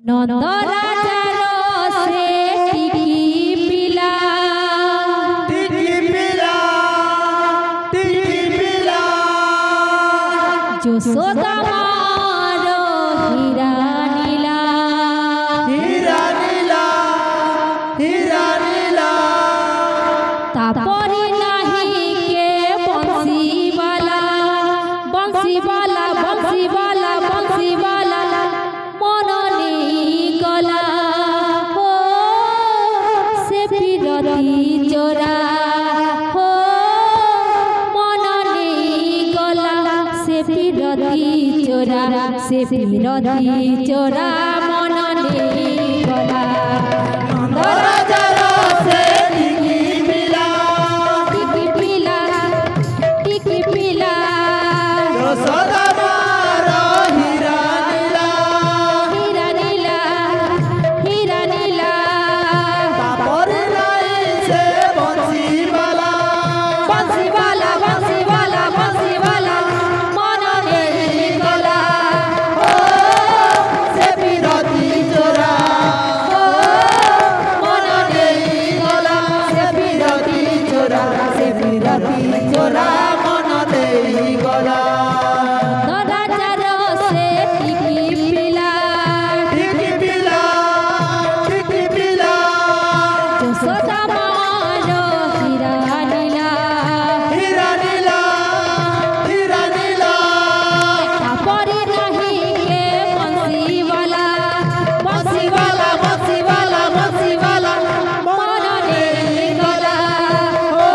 नंदराजार से टिकी पिला यशोदा मारो हीरा नीला तापरी नाही के बंसीवाला मन नहीं गला हो से फिरती चोरा हो मन नहीं गला से फिरती चोरा मन नहीं गला नंदराजार से टिकी पिला यशोदा मारो हीरा नीला तापरी नहीं से बंसीवाला मन नहीं गला हो से फिरती चोरा मन नहीं गला से फिरती चोरा मन नहीं गला नंदराजार से टिकी पिला यशोदा मारो हीरा नीला तापरी नहीं के बंसीवाला मन नहीं गला हो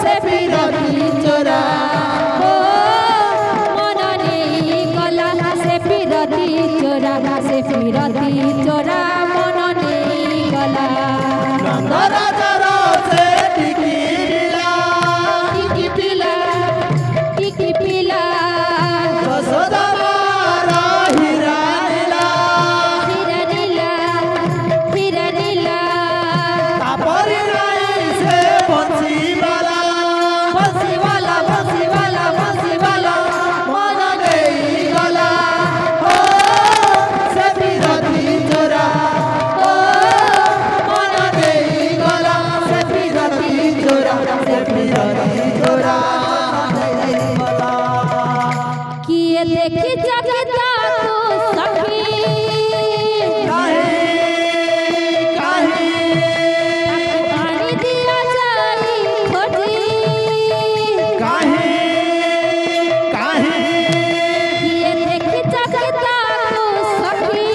से फिरती चोरा हो मन नहीं गला से फिरती चोरा मन नहीं गला नंदराजार से टिकी पिला यशोदा मारो हीरा नीला तापरी नहीं से बंसीवाला मन नहीं गला हो से फिरती चोरा मन नहीं गला से फिरती चोरा किए देखी जगता तू सखी पानी दिया जाई खोजी किए देखी जगता तू सखी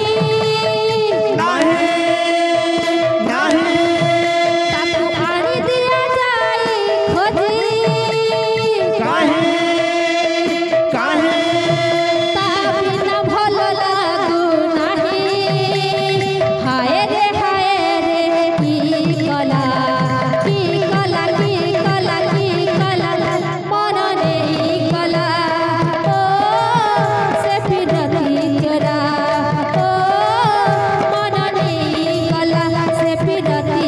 पानी दिया जाई खोजी ताबिना भल लागू नाही हाय रे की कला मन नहीं गला ओ से फिरती चोरा ओ मन नहीं गला से फिरती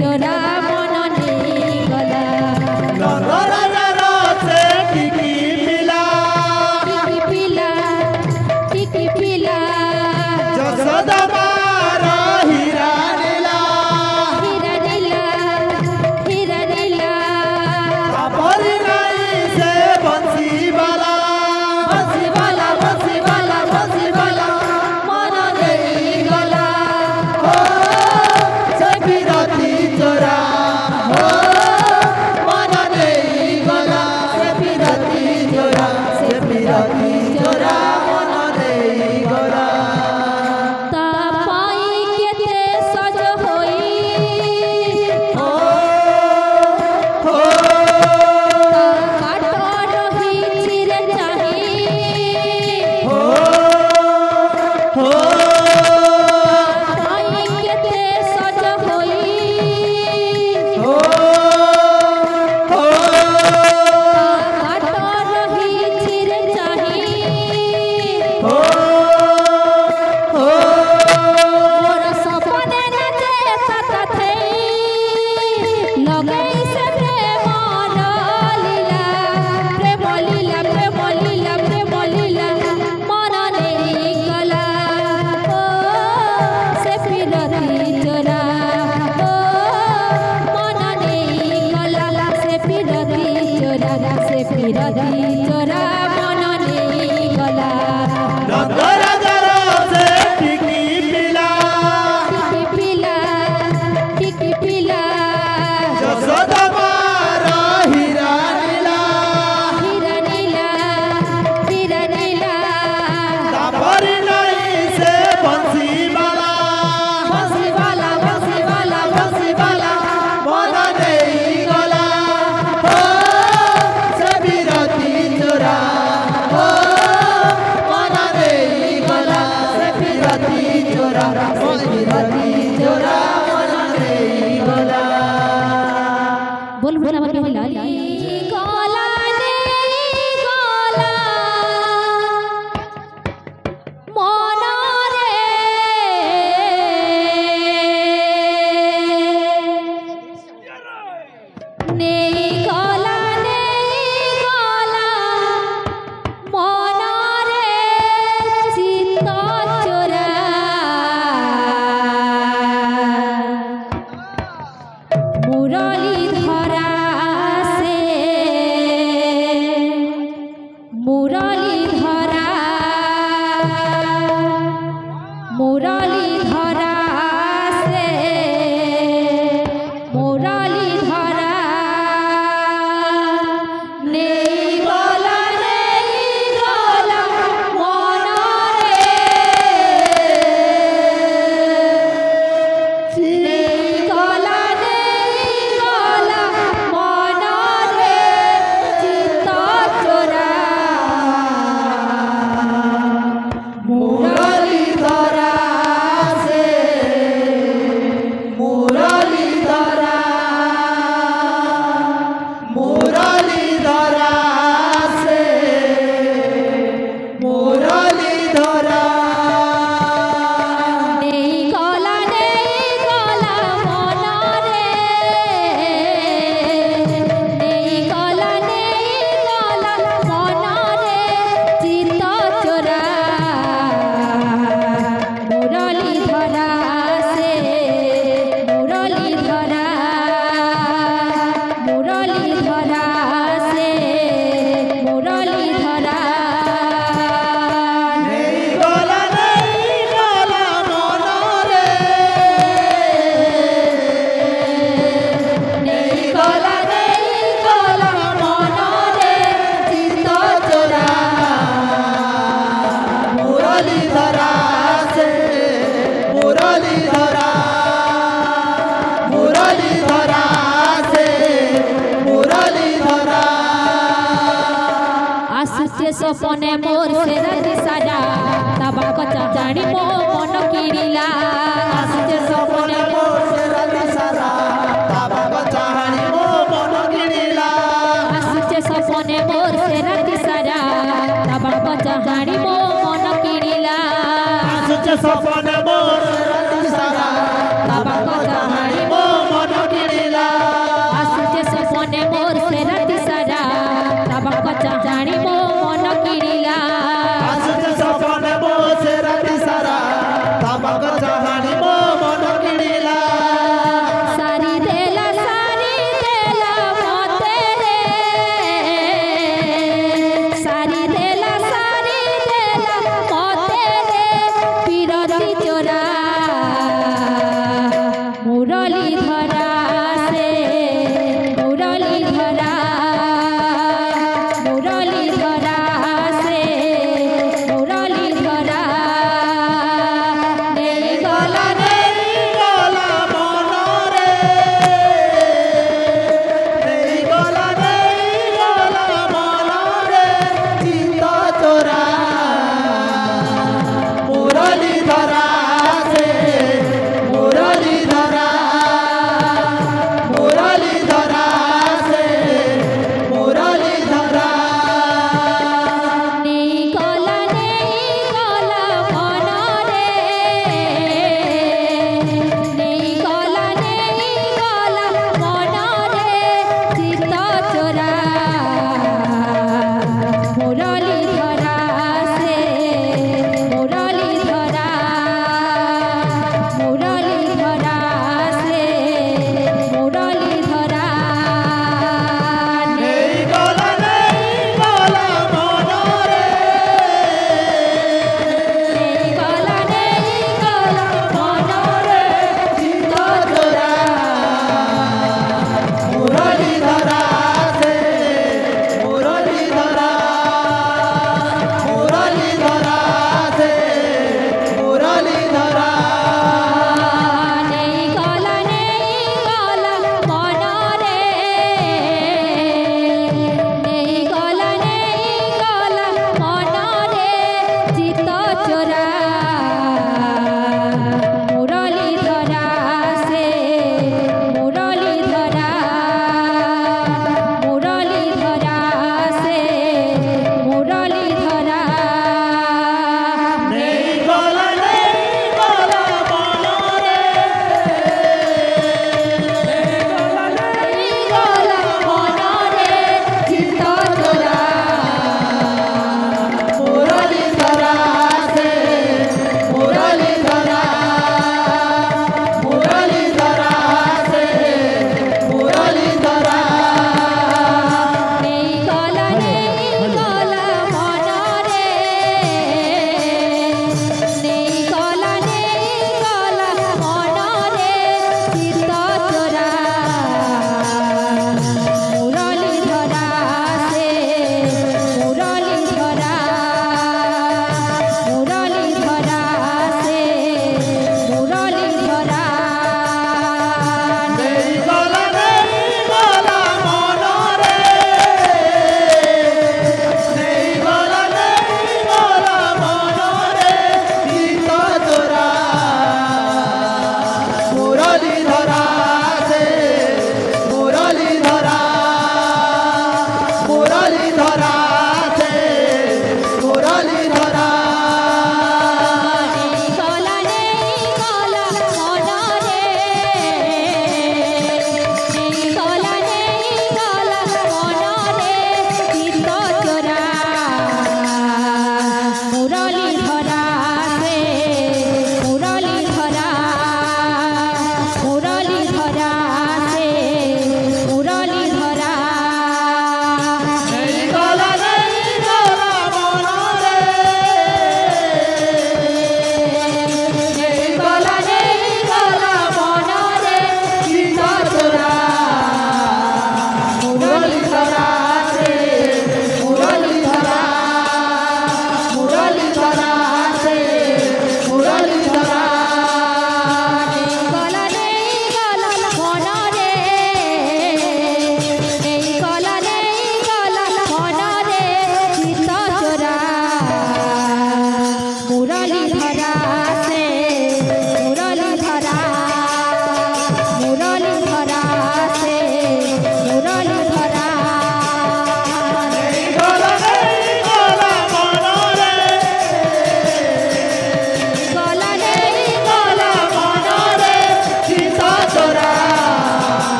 चोरा मन नहीं गला नंदराजार से टिकी पिला यशोदा मारो हीरा नीला तापरी नहीं से बंसीवाला मन नहीं गला हो से फिरती चोरा मन नहीं गला से फिरती चोरा मन नहीं गला ताप মনরে নেই গলা মনরে চিত্ত চোরা মুরলী ধরা সে মুরলী ধরা মুরলী ধরা সে মুরলী ধরা নেই গলা মনরে নেই গলা মনরে চিত্ত চোরা মুরলী ধরা সে মুরলী ধরা মুরলী ধরা সে মুরলী ধরা নেই গলা মনরে নেই গলা মনরে চিত্ত চোরা মুরলী ধরা সে মুরলী ধরা মুরলী ধরা সে মুরলী ধরা নেই গলা মনরে নেই গলা মনরে চিত্ত চোরা মুরলী ধরা সে মুরলী ধরা মুরলী ধরা সে মুরলী ধরা আসুছে সপনে মোর সে রাতি সারা তাবা কথা জানি মো মন কিড়িলা আসুছে সপনে মোর সে রাতি সারা তাবাক চাহানি মো মন কিনিলা আসুছে সপনে মোর সে রাতি সারা তাবা কথা জানি মো মন কিড়িলা আসুছে সপনে মো সে রাতি সারা তাবাক চাহানি মো মন কিনিলা আসুছে সপনে মোর সে রাতি সারা তাবা কথা জানি মো মন কিড়িলা আসুছে সপনে মো সে রাতি সারা তাবাক চাহানি মো মন কিনিলা সারি দেলা মতে রে সারি দেলা মতে রে পিরতি চোরা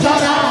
ঝরা